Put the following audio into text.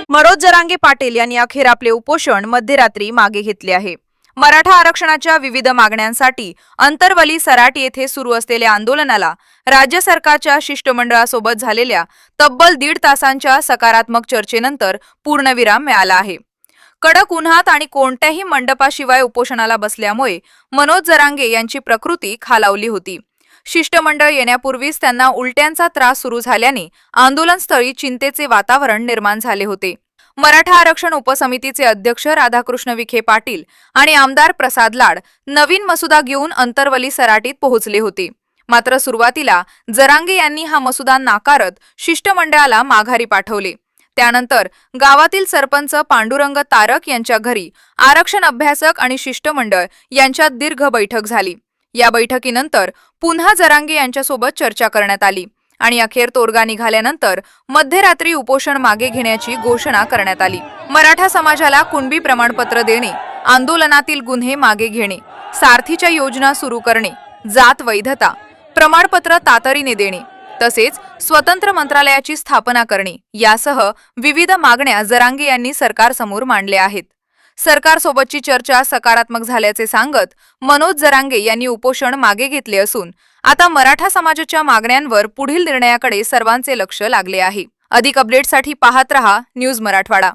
मनोज जरांगे पाटील यांनी अखेर आपले उपोषण मध्यरात्री मागे घेतले आहे। मराठा आरक्षणाच्या विविध मागण्यांसाठी अंतरवली सराटी येथे सुरू असलेल्या आंदोलनाला राज्य सरकारच्या शिष्टमंडळासोबत झालेल्या तब्बल 1.5 तासांच्या सकारात्मक चर्चेनंतर पूर्णविराम मिळाला आहे। कडक उन्हात आणि कोणत्याही मंडपाशिवाय उपोषणाला बसल्यामुळे मनोज जरांगे यांची प्रकृती खालावली होती। शिष्टमंडळ येण्यापूर्वीच त्यांना उलट्यांचा त्रास सुरू झाल्याने आंदोलनस्थळी चिंतेचे वातावरण निर्माण झाले होते। मराठा आरक्षण उपसमितीचे अध्यक्ष राधाकृष्ण विखे पाटील आणि आमदार प्रसाद लाड नवीन मसुदा घेऊन अंतरवली सराटीत पोहोचले होते। मात्र सुरुवातीला जरांगे यांनी हा मसुदा नाकारत शिष्टमंडळाला माघारी पाठवले। त्यानंतर गावातील सरपंच पांडुरंग तारक यांच्या घरी आरक्षण अभ्यासक आणि शिष्टमंडळ यांच्यात दीर्घ बैठक झाली। या बैठकीनंतर पुन्हा जरांगे यांच्यासोबत चर्चा करण्यात आली आणि अखेर तोडगा निघाल्यानंतर मध्यरात्री उपोषण मागे घेण्याची घोषणा करण्यात आली। मराठा समाजाला कुणबी प्रमाणपत्र देणे, आंदोलनातील गुन्हे मागे घेणे, सारथीच्या योजना सुरू करणे, जात वैधता प्रमाणपत्र तातडीने देणे तसेच स्वतंत्र मंत्रालयाची स्थापना करणे यासह विविध मागण्या जरांगे यांनी सरकारसमोर मांडल्या आहेत। सरकारसोबतची चर्चा सकारात्मक झाल्याचे सांगत मनोज जरांगे यांनी उपोषण मागे घेतले असून आता मराठा समाजाच्या मागण्यांवर पुढील निर्णयाकडे सर्वांचे लक्ष लागले आहे। अधिक अपडेटसाठी पाहत रहा न्यूज मराठवाडा।